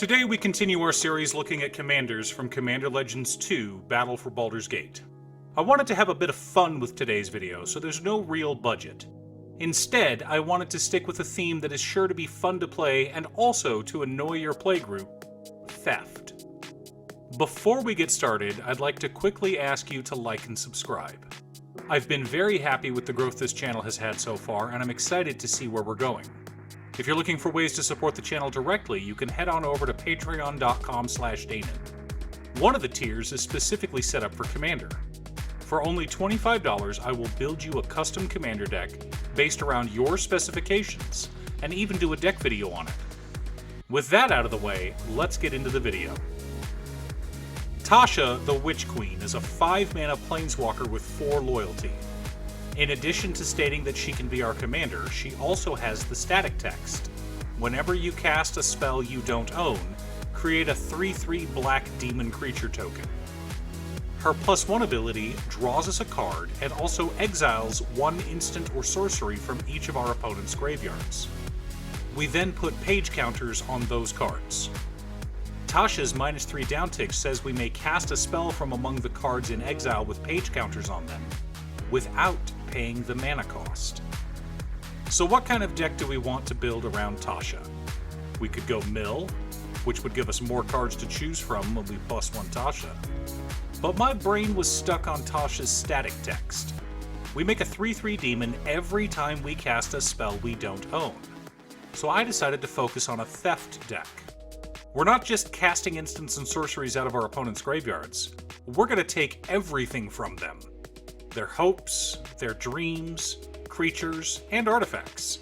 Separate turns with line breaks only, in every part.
Today we continue our series looking at commanders from Commander Legends 2, Battle for Baldur's Gate. I wanted to have a bit of fun with today's video, so there's no real budget. Instead, I wanted to stick with a theme that is sure to be fun to play and also to annoy your playgroup: theft. Before we get started, I'd like to quickly ask you to like and subscribe. I've been very happy with the growth this channel has had so far, and I'm excited to see where we're going. If you're looking for ways to support the channel directly, you can head on over to patreon.com/Danon. One of the tiers is specifically set up for Commander. For only $25, I will build you a custom Commander deck based around your specifications, and even do a deck video on it. With that out of the way, let's get into the video. Tasha, the Witch Queen, is a 5-mana planeswalker with 4 loyalty. In addition to stating that she can be our commander, she also has the static text: whenever you cast a spell you don't own, create a 3/3 black demon creature token. Her +1 ability draws us a card and also exiles 1 instant or sorcery from each of our opponent's graveyards. We then put page counters on those cards. Tasha's -3 downtick says we may cast a spell from among the cards in exile with page counters on them, without paying the mana cost. So what kind of deck do we want to build around Tasha? We could go mill, which would give us more cards to choose from when we +1 Tasha. But my brain was stuck on Tasha's static text. We make a 3/3 demon every time we cast a spell we don't own. So I decided to focus on a theft deck. We're not just casting instants and sorceries out of our opponent's graveyards. We're going to take everything from them: their hopes, their dreams, creatures, and artifacts.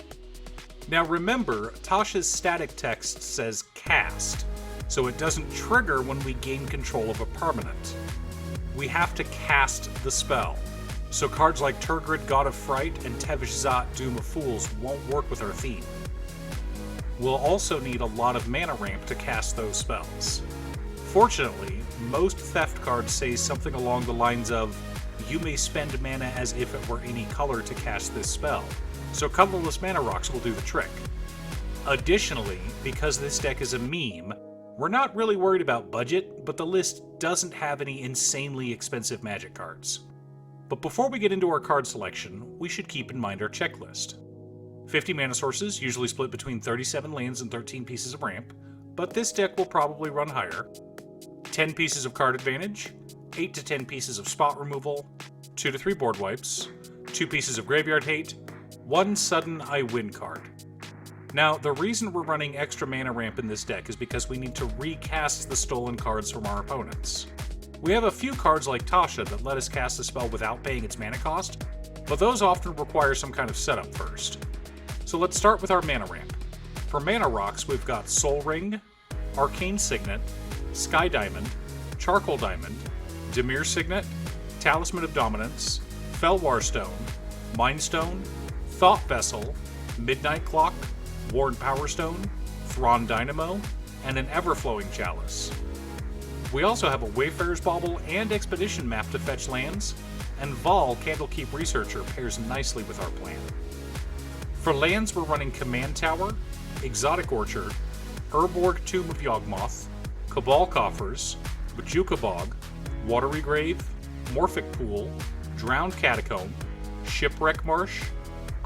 Now remember, Tasha's static text says cast, so it doesn't trigger when we gain control of a permanent. We have to cast the spell, so cards like Turgid, God of Fright, and Tevesh Szat, Doom of Fools won't work with our theme. We'll also need a lot of mana ramp to cast those spells. Fortunately, most theft cards say something along the lines of, you may spend mana as if it were any color to cast this spell, so colorless mana rocks will do the trick. Additionally, because this deck is a meme, we're not really worried about budget, but the list doesn't have any insanely expensive Magic cards. But before we get into our card selection, we should keep in mind our checklist. 50 mana sources, usually split between 37 lands and 13 pieces of ramp, but this deck will probably run higher. 10 pieces of card advantage, 8 to 10 pieces of spot removal, 2 to 3 board wipes, 2 pieces of graveyard hate, 1 sudden I win card. Now, the reason we're running extra mana ramp in this deck is because we need to recast the stolen cards from our opponents. We have a few cards like Tasha that let us cast a spell without paying its mana cost, but those often require some kind of setup first. So let's start with our mana ramp. For mana rocks, we've got Soul Ring, Arcane Signet, Sky Diamond, Charcoal Diamond, Dimir Signet, Talisman of Dominance, Felwar Stone, Mind Stone, Thought Vessel, Midnight Clock, Worn Power Stone, Thrawn Dynamo, and an Everflowing Chalice. We also have a Wayfarer's Bauble and Expedition map to fetch lands, and Vol, Candlekeep Researcher, pairs nicely with our plan. For lands, we're running Command Tower, Exotic Orchard, Urborg Tomb of Yawgmoth, Cabal Coffers, Bajuka Bog, Watery Grave, Morphic Pool, Drowned Catacomb, Shipwreck Marsh,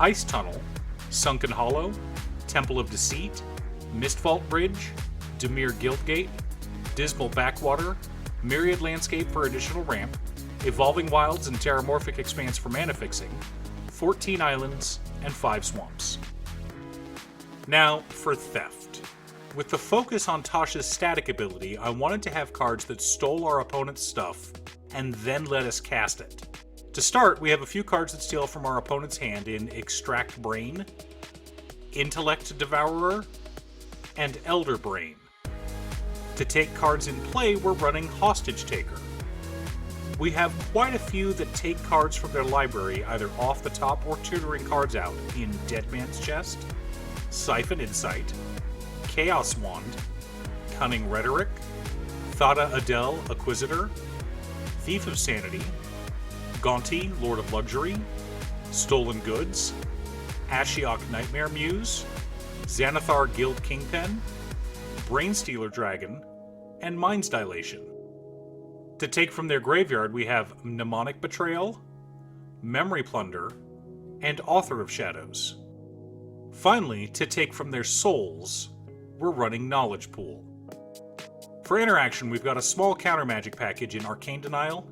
Ice Tunnel, Sunken Hollow, Temple of Deceit, Mistvault Bridge, Dimir Guildgate, Dismal Backwater, Myriad Landscape for additional ramp, Evolving Wilds and Terramorphic Expanse for mana fixing, 14 islands, and 5 swamps. Now, for theft. With the focus on Tasha's static ability, I wanted to have cards that stole our opponent's stuff and then let us cast it. To start, we have a few cards that steal from our opponent's hand in Extract Brain, Intellect Devourer, and Elder Brain. To take cards in play, we're running Hostage Taker. We have quite a few that take cards from their library either off the top or tutoring cards out in Dead Man's Chest, Siphon Insight, Chaos Wand, Cunning Rhetoric, Thada Adel Acquisitor, Thief of Sanity, Gaunty, Lord of Luxury, Stolen Goods, Ashiok Nightmare Muse, Xanathar Guild Kingpin, Brainstealer Dragon, and Mind's Dilation. To take from their graveyard, we have Mnemonic Betrayal, Memory Plunder, and Author of Shadows. Finally, to take from their souls, we're running Knowledge Pool. For interaction, we've got a small counter magic package in Arcane Denial,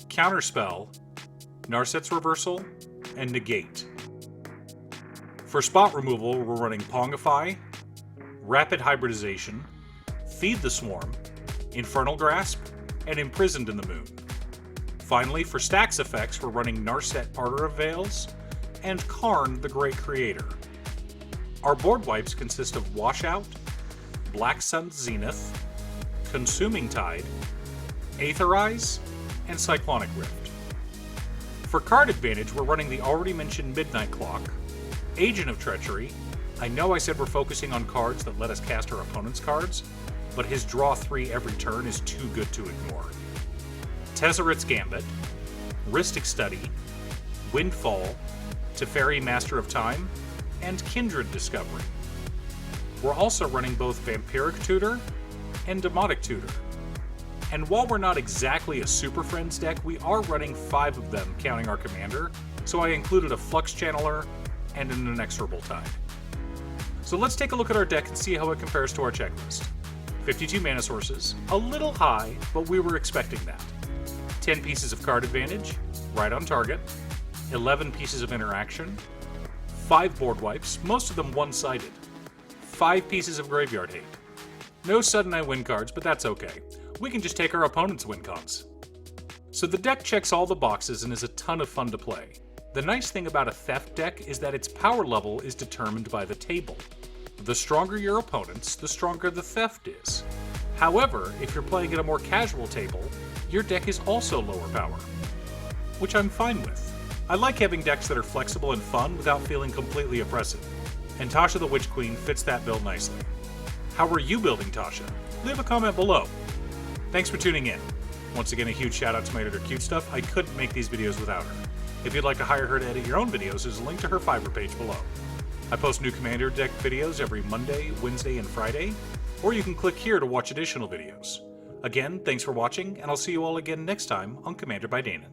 Counterspell, Narset's Reversal, and Negate. For spot removal, we're running Pongify, Rapid Hybridization, Feed the Swarm, Infernal Grasp, and Imprisoned in the Moon. Finally, for stacks effects, we're running Narset Arbiter of Veils and Karn the Great Creator. Our board wipes consist of Washout, Black Sun's Zenith, Consuming Tide, Aetherize, and Cyclonic Rift. For card advantage, we're running the already mentioned Midnight Clock, Agent of Treachery. I know I said we're focusing on cards that let us cast our opponent's cards, but his draw 3 every turn is too good to ignore. Tezzeret's Gambit, Rhystic Study, Windfall, Teferi Master of Time, and Kindred Discovery. We're also running both Vampiric Tutor and Demotic Tutor. And while we're not exactly a Super Friends deck, we are running 5 of them, counting our commander, so I included a Flux Channeler and an Inexorable Tide. So let's take a look at our deck and see how it compares to our checklist. 52 mana sources, a little high, but we were expecting that. 10 pieces of card advantage, right on target. 11 pieces of interaction. 5 board wipes, most of them one-sided. 5 pieces of graveyard hate. No sudden I win cards, but that's okay. We can just take our opponent's win cons. So the deck checks all the boxes and is a ton of fun to play. The nice thing about a Theft deck is that its power level is determined by the table. The stronger your opponents, the stronger the Theft is. However, if you're playing at a more casual table, your deck is also lower power, which I'm fine with. I like having decks that are flexible and fun without feeling completely oppressive, and Tasha the Witch Queen fits that bill nicely. How are you building Tasha? Leave a comment below. Thanks for tuning in. Once again, a huge shout out to my editor Cute Stuff. I couldn't make these videos without her. If you'd like to hire her to edit your own videos, there's a link to her Fiverr page below. I post new Commander deck videos every Monday, Wednesday, and Friday, or you can click here to watch additional videos. Again, thanks for watching, and I'll see you all again next time on Commander by Danon.